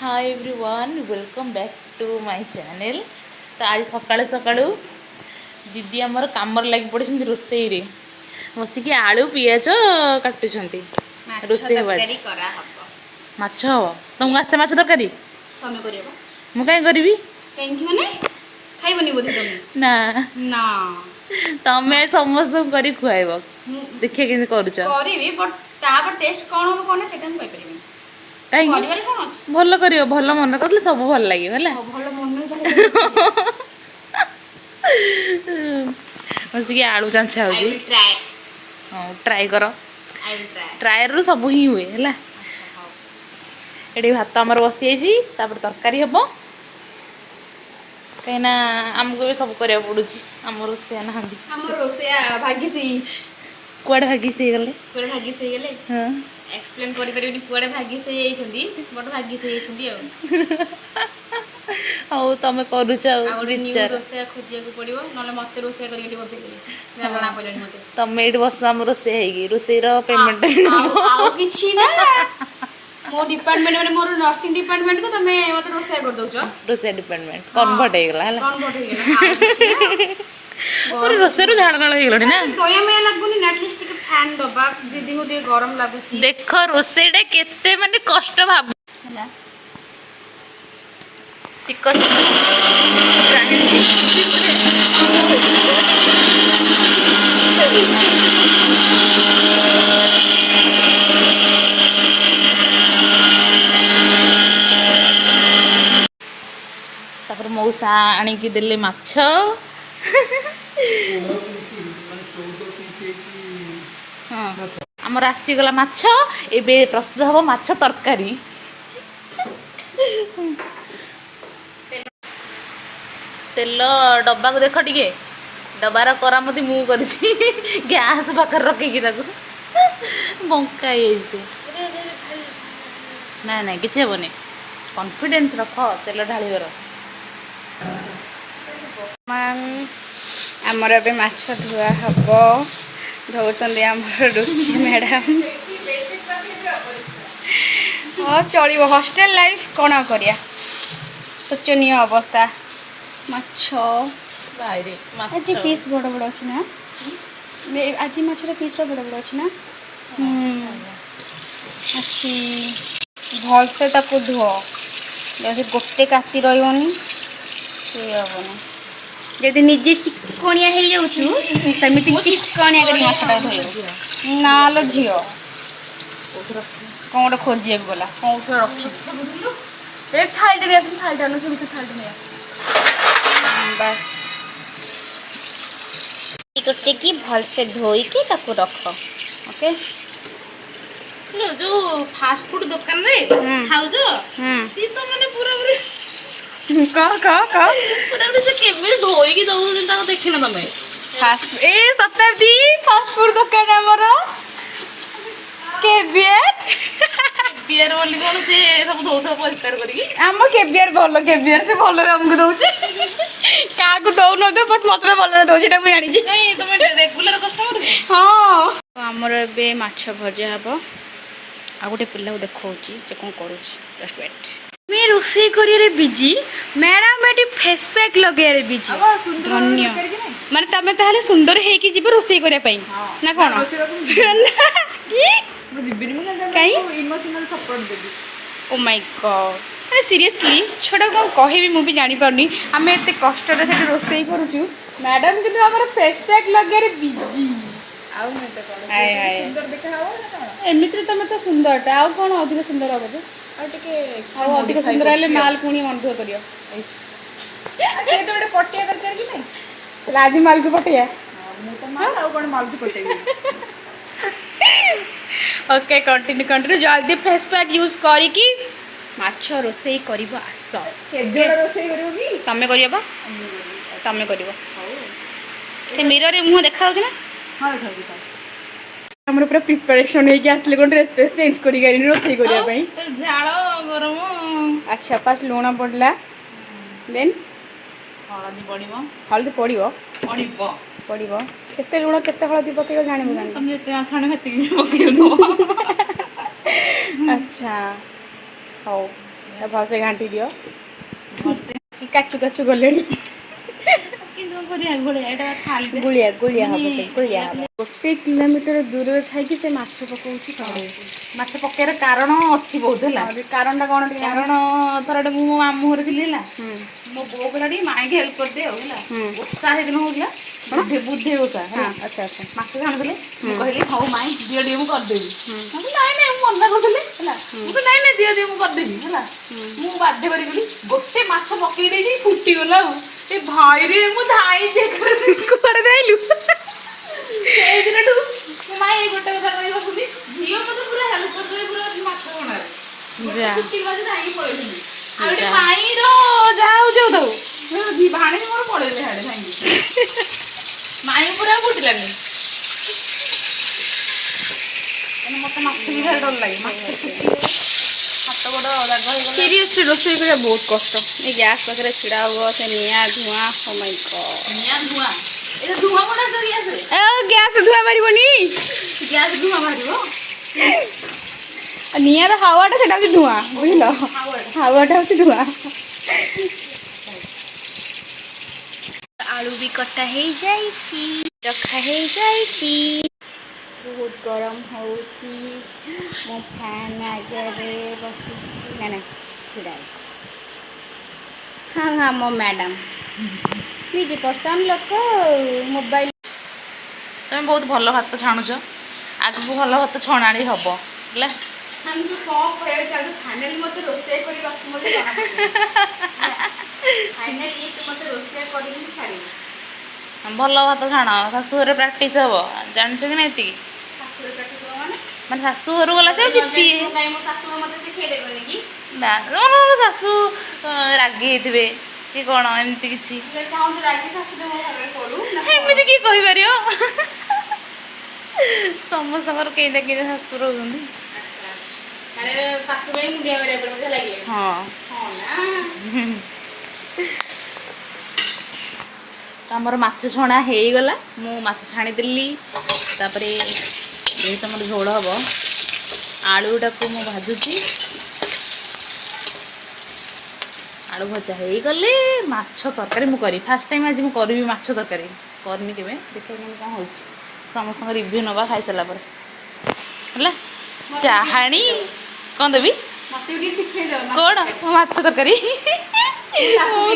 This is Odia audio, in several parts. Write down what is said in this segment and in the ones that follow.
Hi everyone welcome back to my channel. तो आज सकाळु सकाळु दीदी आमर कामर लगी पड़े रोसई रे बसिक आलू पियाज काटुंट रोसई माछ हम तुमको आसे माछ तरकारी मु कहीं करी ना तमें समस्त कर खुआब देखिए केमती करुच कहीं भल कर भल मन कर सब भल लगे बसिक आलू चांछा हो ट्राए कर ट्राए रु सब ही हुए है ये भात आमर बसी जाइए तरकारी हम कहीं आमको सब करा पड़ू आम रोसैया ना कुआड़े भागी से गले हाँ एक्सप्लेन करि परिबनी कुआडे भागी से जाइछंती बड भागी से जाइछंती औ तमे करूछ आ न्यू रोसे खोजिया को पड़िबो नले मते रोसे करि के बसे के जाना पड़लनी मते तमे एड बस हम रोसे हेगी रोसे रो पेमेंट आ किछि ना मो डिपार्टमेंट माने मोर नर्सिंग डिपार्टमेंट को तमे मते रोसे कर दोछ रोसे डिपार्टमेंट कन्वर्ट हे गेला कन्वर्ट हे गेला पूरे रोसे रो झाड़ नाल हे गेलनी ना तोया में लागुनी एटलीस्ट के फैन दबा दीदी को गरम लागुची देख रोसेटा केते माने कष्ट भाब हला सिक तापर मौसा आनी की देले माछ हाँ आमर आसीगला माछ एबे प्रस्तुत हम माछ तरकारी तेल डब्बा को देख टिके डब्बार करामती मु कर गैस पाखे रखी बंका ना ना कि हेनी कॉन्फिडेंस रख तेल ढालिवर आमर ए माछ धुआ हम धोचंदी आमर रुचि मैडम हाँ चलो हॉस्टेल लाइफ कौन करिया शोचनीय अवस्था माछ आज पीस बड़ बड़ अच्छे ना आज माछर पीस बड़ बड़ अच्छे ना अच्छी भलसे ताको धुओ जैसे गोटे काती रही हेनी जदि निजे चिकनिया हो जाऊँ सेमती चिकनिया कर माछटा धो ना लो झील कौन गोटे खोजी गला कौन रखी थाली थाली थाली बस गोटे की भलसे धोईकी ताको रख ओके जो फास्ट फूड दुकान रे खाउज सी तो माने पूरा पूरा से केमे धोई की दउ ता देखिन तमे फास्ट ए शताब्दी फास्ट फूड दुकान हमर बियर बोली कोन से सब धोउ परिष्कार करी हम केबियर से भल हमको दउची का को दउ न दे बट मते भल दउची ता मैं आनी छी नहीं तमे रेगुलर कस्टमर हां हमर एबे माछ भजा हबो आ गोटे पिल्ला को देखौची जे कोन करूची जस्ट वेट मैं रोसई करिए busy madam eighty face pack लगे रे बिजी धन्य माने तमे ताहले सुंदर हे की जीव रोसई करिया पई ना कोन की कहीं emotional support Devi oh my God अरे सीरियसली छोटा कौन कहे भी मुझे जानी पारनी आम एत कष्ट से रोसई करूँ मैडम कि आम फेस पैक लगे रे बिजी एमती तुम तो सुंदर आउ कौन अधिक सुंदर हम जे अधिक सुंदर हेल्ले माल पुणी अनुरोध कर पटिया दरकार कि नहीं राजी माल को पटिया कौन माल को पटेबी ओके कंटिन्यू जल्दी फेस पैक यूज करी माछ रोसई करिबो आस केजोड़ा रोसई करिवो की तमे करियबा तमे करिवो से मिरर रे मुंह देखा होछ ना हां देखा हमर पूरा प्रिपरेशन हे के आसले कोन ड्रेस पेस चेंज करी गारी रोसई करिया पई झाड़ गरम अच्छा पास लूण पड़ला देन हल्दी पड़िबो पड़िबो केते लूण केते हळदी पकेइबो जानिबो जानि तुम जते छाणे हेति पकेइबो अच्छा हो ଭଲସେ ଘାଣ୍ଟି ଦିଅ ଭଲସେ କି କାଚୁ କାଚୁ ଗଲେଣି କିନ୍ତୁ କରିବା ଗୋଳିଆ ଏଇଟା ଖାଲି ଗୁଳିଆ ଗୁଳିଆ ହବ ସେ ଗୁଳିଆ ହବ 1 କିଲୋମିଟର ଦୂରରେ ଥାଇକି ସେ ମାଛ ପକଉଛି ତଳେ ମାଛ ପକେଇବାର କାରଣ ଅଛି ବହୁତ ହେଲା। କାରଣଟା କ'ଣ ଟିକେ କାରଣ ଥରଟେ ମୁଁ ମୋ ମାମୁଁ ଘରେ ଥିଲି ହେଲା, ହୁଁ ମୋ ବୋଉ କହିଲା ଟିକେ ମାଇଁକି ହେଲ୍ପ କରିଦେ ଆଉ ହେଲା। ହୁଁ ଓଷା ସେଦିନ ହଉଥିଲା ବୁଧେ ଓଷା ହେଲା। ଆଚ୍ଛା ଆଚ୍ଛା ମାଛ ଛାଣୁଥିଲେ ମୁଁ କହିଲି ହଉ ମାଇଁ ଦିଅ ଟିକେ ମୁଁ କରିଦେବି। ହୁଁ ମୁଁ କହିଲି ନାଇଁ ନାଇଁ ମୁଁ ମନା କରୁଥିଲି ହେଲା। ମୁଁ କହିଲି ନାଇଁ ନାଇଁ ଦିଅ ଦିଅ ମୁଁ କରିଦେବି ହେଲା। ମୁଁ ବାଧ୍ୟ କରିଗଲି ଗୋଟେ ମାଛ ପକେଇ ଦେଇକି ଫୁଟିଗଲା ଆଉ ଏ ଭାଇରେ ମୁଁ ଧାଇଛି କୁଆଡ଼େ ଯାଇଲୁ ସେଇଦିନଠୁ ମୋ ମାଇଁ ଏଇ ଗୋଟେ କଥା କହି ବସୁନି ଝିଅ ମତେ ପୁରା ହେଲ୍ପ କରିଦେବେ ପୁରା ମାଛ ଛଣାରେ। ଯା ଫୁଟିଗଲା ଯେ ଧାଇକି ପଳେଇଥିଲି। ଆଉ ଗୋଟେ ମାଇଁର ଯାହା ହଉଛି ହଉ ଭାଣେଜୀ ମୋର ପଳେଇଲେ ହାଡେ ଭାଇକି ମାଇଁ ପୁରା ଫୁଟିଲାନି। ମତେ ମାଛ ବି ଭାରି ଡର ଲାଗେ। ମାଛ ହାତ ଗୋଡ଼ ଦାଗ ହେଇଗଲା। ସିରିୟସଲି ରୋଷେଇ କରିବା ବହୁତ କଷ୍ଟ ଏ ଗ୍ୟାସ୍ ପାଖରେ ଛିଡ଼ା ହବ ସେ ନିଆଁ ଧୂଆଁ ଓ ମାଇ ଗଡ୍ ନିଆଁ ଧୂଆଁ ଏଟା ଧୂଆଁ କୋଉଟା ଅଛି ଗ୍ୟାସରେ? ଗ୍ୟାସ୍ ଧୂଆଁ ମାରିବନି ଗ୍ୟାସ ଧୂଆଁ ବାହାରିବ। ନିଆଁର ହାୱାଟା ସେଟା ହଉଛି ଧୂଆଁ ବୁଝିଲ ହାୱାଟା ହଉଛି ଧୂଆଁ। ଆଳୁ ବି କଟା ହେଇଯାଇଛି ରଖା ହେଇଯାଇଛି ବହୁତ ଗରମ ହଉଛି ମୁଁ ଫ୍ୟାନ୍ ଆଗରେ ବସିଛି ନା ଛିଡ଼ା ହେଇଛି। ହଁ ହଁ ମୋ ମ୍ୟାଡ଼ାମ୍ ବିଜି ପର୍ସନ୍ ଲୋକ ମୋବାଇଲ ତମେ ବହୁତ ଭଲ ଭାତ ଛାଣୁଛ, ଆଗକୁ ଭଲ ଭାତ ଛଣାଣି ହବ ହେଲା। ଆମକୁ କ'ଣ କହିବାକୁ ଚାହୁଁଛୁ ଫାଇନାଲି ମୋତେ ରୋଷେଇ କରିବାକୁ ମୋତେ ଜଣା ଫାଇନାଲି ତୁ ମୋତେ ରୋଷେଇ କରିକି ଛାଡ଼ିବୁ। ଭଲ ଭାତ ଛାଣ, ଶାଶୁ ଘରେ ପ୍ରାକ୍ଟିସ୍ ହବ ଜାଣିଛ କି ନା ଏତିକି। ଶାଶୁଘରେ ପ୍ରାକ୍ଟିସ୍ ହବ ମାନେ ଶାଶୁ ଘରୁ ଗଲା ସେ କିଛି ମୋ ଶାଶୁ ମୋତେ ଶିଖେଇ ଦେବେନି କି ନା ତମର ଶାଶୁ ରାଗି ହେଇଥିବେ କି କ'ଣ ଏମିତି କିଛି ଏମିତି କିଏ କହିପାରିବ। ସମସ୍ତଙ୍କର କେହି ନା କେହି ଶାଶୁ ରହୁଛନ୍ତି। ଶାଶୁ ପାଇଁ ମୁଣ୍ଡିଆ କରିବାକୁ ପଡ଼ିବ ଲାଗିବ। ହଁ ହଁ ନା ତ ଆମର ମାଛ ଛଣା ହେଇଗଲା। ମୁଁ ମାଛ ଛାଣିଦେଲି। ତାପରେ ଯେହେତୁ ଆମର ଝୋଳ ହବ ଆଳୁଟାକୁ ମୁଁ ଭାଜୁଛି। ଆଳୁ ଭଜା ହେଇଗଲେ ମାଛ ତରକାରୀ ମୁଁ କରିବି। ଫାଷ୍ଟ ଟାଇମ୍ ଆଜି ମୁଁ କରିବି ମାଛ ତରକାରୀ, କରିନି କେବେ। ଦେଖିବା କେମିତି କ'ଣ ହେଉଛି, ସମସ୍ତଙ୍କ ରିଭ୍ୟୁ ନେବା ଖାଇସାରିଲା ପରେ ହେଲା। ଚାହାଣି କ'ଣ ଦେବି ମୋତେ ଟିକେ ଶିଖେଇ ଦେବ କ'ଣ ମାଛ ତରକାରୀ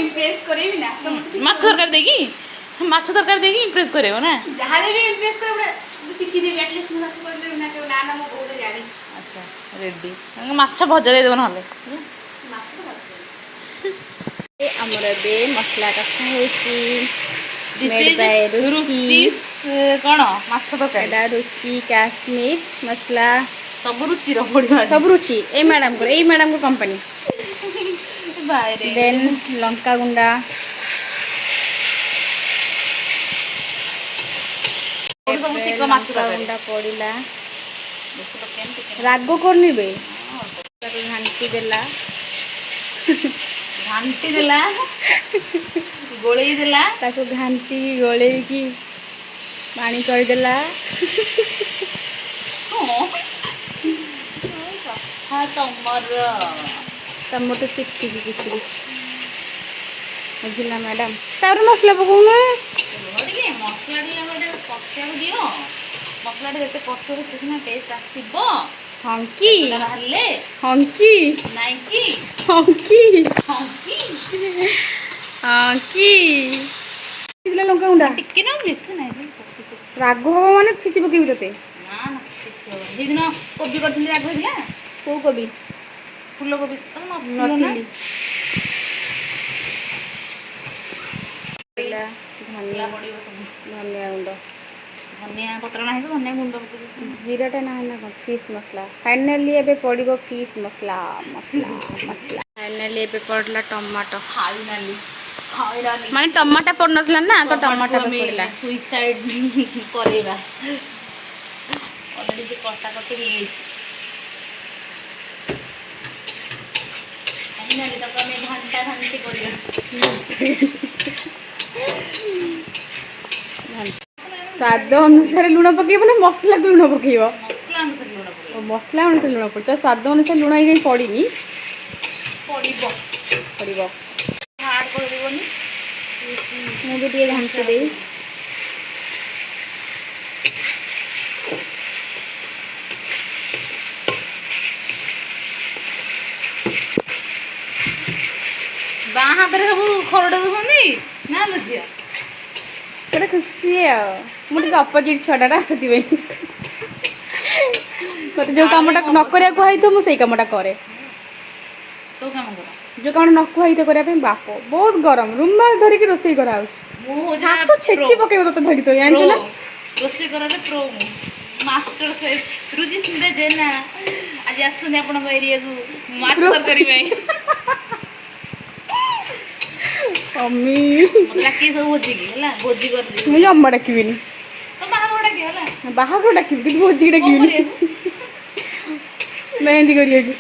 ଇମ୍ପ୍ରେସ୍ କରେଇବି ନା ମାଛ ତରକାରୀ ଦେଇକି ଇମ୍ପ୍ରେସ୍ କରିବ ନା। ଯାହାହେଲେ ବି ଇମ୍ପ୍ରେସ୍ କରିବ ଶିଖିଦେବି ଆଟଲିଷ୍ଟ ମୁଁ ଶାଶୁ କରିଦେବି ନା କେବେ ନା ମୁଁ ବହୁତ ଜାଣିଛି। ଆଚ୍ଛା ରେଡ଼ି ମାଛ ଭଜା ଦେଇଦେବ ନହେଲେ। ଆମର ଏବେ ମସଲା କଷା ହେଉଛି ମେଡ୍ ବାଇ ରୁଚି। କ'ଣ ମାଛ ତରକାରୀ ଏଇଟା ରୁଚି କାଶ୍ମୀର ମସଲା ସବୁ ରୁଚିର ପଡ଼ିବ ସବୁ ରୁଚି ଏଇ ମ୍ୟାଡ଼ାମଙ୍କ କମ୍ପାନୀ। ଦେନ୍ ଲଙ୍କା ଗୁଣ୍ଡା ଲଙ୍କା ଗୁଣ୍ଡା ପଡ଼ିଲା। ରାଗ କରିନେବେ ତାକୁ ଘାଣ୍ଟି ଦେଲା ଗୋଳେଇ ଦେଲା ତାକୁ ଘାଣ୍ଟିକି ଗୋଳେଇକି ପାଣି କରିଦେଲା। ତମର ତ ଶିଖିବି କିଛି ବୁଝିଲା ମ୍ୟାଡ଼ାମ୍। ତାପରେ ମସଲା ପକଉନ ଟିକେ ମସଲା ଟିକେ କଷିବାକୁ ଦିଅ। ମସଲାଟା ଯେତେ କଷିବ ସେଦିନ ଟେଷ୍ଟ ଆସିବ। ହଙ୍କି ବାହାରିଲେ ହଙ୍କି ନାଇଁକି ହଙ୍କି ହଙ୍କି ହଙ୍କି ଲଙ୍କା ଗୁଣ୍ଡା ଟିକେ ନା ବେଶୀ ନାହିଁ। ରାଗ ହବ ମାନେ ଛେଚି ପକେଇବି ତତେ। ନା ନା ସେଦିନ କୋବି କରିଥିଲି ରାଗ ହେଇଥିଲା। କୋଉ କୋବି? ଫୁଲକୋବି ନଥିଲି। ଧନିଆ ଧନିଆ ପଡ଼ିବ ସବୁ। ଧନିଆ ଗୁଣ୍ଡ ଧନିଆ ପତ୍ର ନାହିଁ ତ ଧନିଆ ଗୁଣ୍ଡ ପକେଇବି। ଜିରାଟା ନାହିଁ ନା କ'ଣ? ଫିସ୍ ମସଲା ଫାଇନାଲି ଏବେ ପଡ଼ିବ। ଫିସ୍ ମସଲା ଫାଇନାଲି ଏବେ ପଡ଼ିଲା ଟମାଟୋ। ମାନେ ଟମାଟୋ ପଡ଼ିନଥିଲା ନା ତ ଟମାଟୋ ପଡ଼ିଲା। ସୁଇସାଇଡ୍ କରେଇବା ଅଲରେଡ଼ି କଟାକଟି ହେଇଯାଇଛି। ତାକୁ ଆମେ ଘାଣ୍ଟା ଘାଣ୍ଟି କରିବା। ସ୍ୱାଦ ଅନୁସାରେ ଲୁଣ ପକେଇବ ନା ମସଲାକୁ ଲୁଣ ପକେଇବ? ମସଲା ଅନୁସାରେ ଲୁଣ ପକେଇବା। ମସଲା ଅନୁସାରେ ଲୁଣ ପଡ଼ିବ। ତ ସ୍ୱାଦ ଅନୁସାରେ ଲୁଣ ଏଇ ପଡ଼ିନି। ପଡ଼ିବ ପଡ଼ିବ। ହାର୍ଡ଼ କରିଦେବନି। ମୁଁ ବି ଟିକେ ଘାଣ୍ଟି ଦେଇ ବାଁ ହାତରେ ସବୁ ଖରଡ଼ା ଦଉଛନ୍ତି ନା ଲୋ ଝିଅ? ଗୋଟେ ଖୁସି ଆଉ ମୁଁ ଟିକେ ଅପୋଜିଟ୍ ଛୁଆଟା ସେଥିପାଇଁ ମୋତେ ଯୋଉ କାମଟା ନ କରିବାକୁ ହେଇଥିବ ମୁଁ ସେଇ କାମଟା କରେ। ତୁ କାମ କର। ଯୋଉ କାମ ନ କୁହାଇଥିବ କରିବା ପାଇଁ ବାପ ବହୁତ ଗରମ ରୁମାଲ ଧରିକି ରୋଷେଇ କରାହଉଛି। ମୁଁ ହଉଛି ଶାଶୁ ଛେଚି ପକେଇବ ତତେ ଧରି ତ ଜାଣିଛୁ ନା। ରୋଷେଇ କରାରେ ପ୍ରୋ ମୁଁ ମାଷ୍ଟର ସେଫ୍ ରୁଚିସ୍ମିତା ଜେନା ଆଜି ଆସୁଛନ୍ତି ଆପଣଙ୍କ ଏରିଆକୁ ମାଛ ତରକାରୀ ପାଇଁ। ଅମି ମତେ ଡାକିକି ସବୁ ଭୋଜିକି ହେଲା ଭୋଜି କରିଦେବି। ମୁଁ ଜମା ଡାକିବିନି। ତ ବାହାଘର ଡାକିବ ହେଲା। ବାହାଘର ଡାକିବି କିନ୍ତୁ ଭୋଜିକି କଣ ଡାକିବିନି। କରିବାକୁ? ମେହେନ୍ଦି କରିବାକୁ।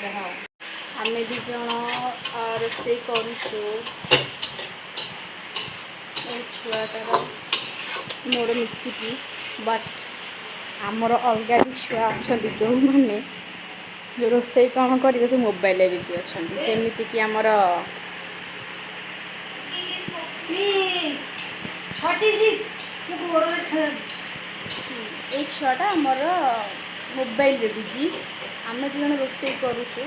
ଯାହା ହଉ। ଆମେ ଦି ଜଣ ରୋଷେଇ କରୁଛୁ। ଏ ଛୁଆଟାର ମୋର ମିଶିକି ବଟ୍ ଆମର ଅଲଗା ବି ଛୁଆ ଅଛନ୍ତି ଯେଉଁମାନେ ଯେଉଁ ରୋଷେଇ କ'ଣ କରିବେ ସବୁ ମୋବାଇଲରେ ବିଜି ଅଛନ୍ତି। ଯେମିତିକି ଆମର ଏଇ ଛୁଆଟା ଆମର ମୋବାଇଲରେ ବିଜି। ଆମେ ଦୁଇ ଜଣ ରୋଷେଇ କରୁଛୁ।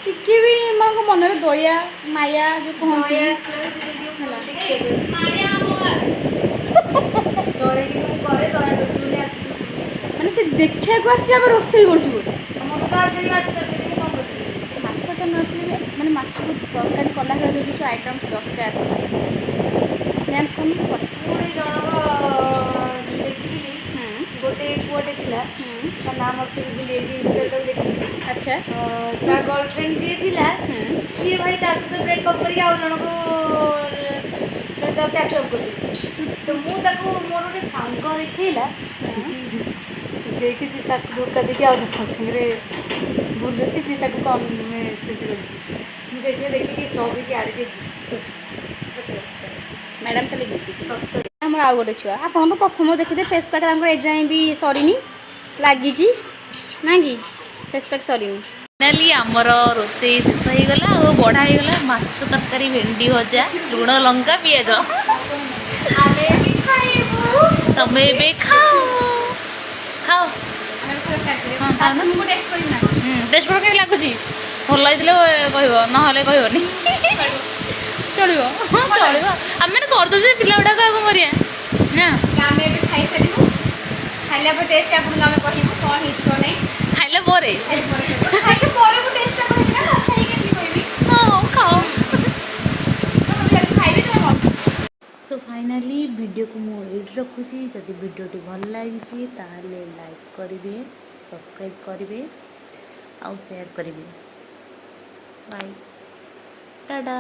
ଟିକେ ବି ଏମାନଙ୍କ ମନରେ ଦୟା ମାୟା ଯେଉଁ କୁହନ୍ତି ମାନେ ସେ ଦେଖିବାକୁ ଆସିଛି ଆମେ ରୋଷେଇ କରୁଛୁ ଗୋଟେ। ମାଛ ତରକାରୀ ନ ଆସିଲେ ମାନେ ମାଛକୁ ତରକାରୀ କଲାବେଳେ ଯେଉଁ କିଛି ଆଇଟମ୍ ଦରକାର ଡ୍ୟାନ୍ସ କରୁନୁ ଗୋଟେ ପୁଅଟେ ଥିଲା ତା ନାଁ ମୋତେ ଭୁଲିଯାଇଛି ଇନଷ୍ଟାଟାକୁ ଦେଖିଥିଲି। ଆଚ୍ଛା ତା ଗର୍ଲଫ୍ରେଣ୍ଡ ଯିଏ ଥିଲା ସିଏ ଭାଇ ତା ସହିତ ବ୍ରେକଅପ୍ କରିକି ଆଉ ଜଣକୁ ସହିତ ପ୍ୟାଚଅପ୍ କରିଦେଇଛି। ତ ମୁଁ ତାକୁ ମୋର ଗୋଟେ ସାଙ୍ଗ ଦେଖେଇଲା ଦେଇକି ସେ ତାକୁ ଧୋକା ଦେଇକି ଆଉ ଜଣଙ୍କ ସାଙ୍ଗରେ ବୁଲୁଛି। ସିଏ ତାକୁ ମେସେଜ୍ କରିଛି। ମୁଁ ସେଥିପାଇଁ ଦେଖିକି ସକ୍ ହେଇକି ଆଡ଼ିକି ମ୍ୟାଡ଼ାମ୍ ଖାଲି ଆମର ଆଉ ଗୋଟେ ଛୁଆ ଆପଣ ତ ପ୍ରଥମ ଦେଖିଥିବେ ଫେସ୍ ପ୍ୟାକ୍ ତାଙ୍କ ଏଯାଏଁ ବି ସରିନି ଲାଗିଛି ନା କି ଫେସ୍ ପ୍ୟାକ୍ ସରିନି। ଫାଇନାଲି ଆମର ରୋଷେଇ ଶେଷ ହେଇଗଲା ଆଉ ବଢ଼ା ହେଇଗଲା ମାଛ ତରକାରୀ ଭେଣ୍ଡି ଭଜା ଲୁଣ ଲଙ୍କା ପିଆଜ। ଆମେ ବି ଖାଇବୁ। ତମେ ଏବେ ଖାଅ ଖାଅ। ଟେଷ୍ଟ କେମିତି ଲାଗୁଛି? ଭଲ ହେଇଥିଲେ କହିବ ନହେଲେ କହିବନି। ଚଳିବ ହଁ ଚଳିବ ଆମେ କରିଦେଉଛେ ପିଲା ଗୁଡ଼ାକ ଆଉ କ'ଣ କରିବା ନା। ଆମେ ଏବେ ଖାଇସାରିବୁ। ଖାଇଲା ପରେ ଟେଷ୍ଟ ଆପଣଙ୍କୁ ଆମେ କହିବୁ କ'ଣ ହେଇଛି କ'ଣ ନାହିଁ। ଖାଇଲା ପରେ ଖାଇଲା ପରେ ମୁଁ ଟେଷ୍ଟଟା କହିବି ନା ଖାଇକି କେମିତି କହିବି। ହଁ ଖାଅ। ଖାଇବି ନା ସୋ ଫାଇନାଲି ଭିଡ଼ିଓକୁ ମୁଁ ଏଇଠି ରଖୁଛି। ଯଦି ଭିଡ଼ିଓଟି ଭଲ ଲାଗିଛି ତାହେଲେ ଲାଇକ୍ କରିବେ, ସବସ୍କ୍ରାଇବ୍ କରିବେ ଆଉ ସେୟାର କରିବେ। ବାଏ ଟାଟା।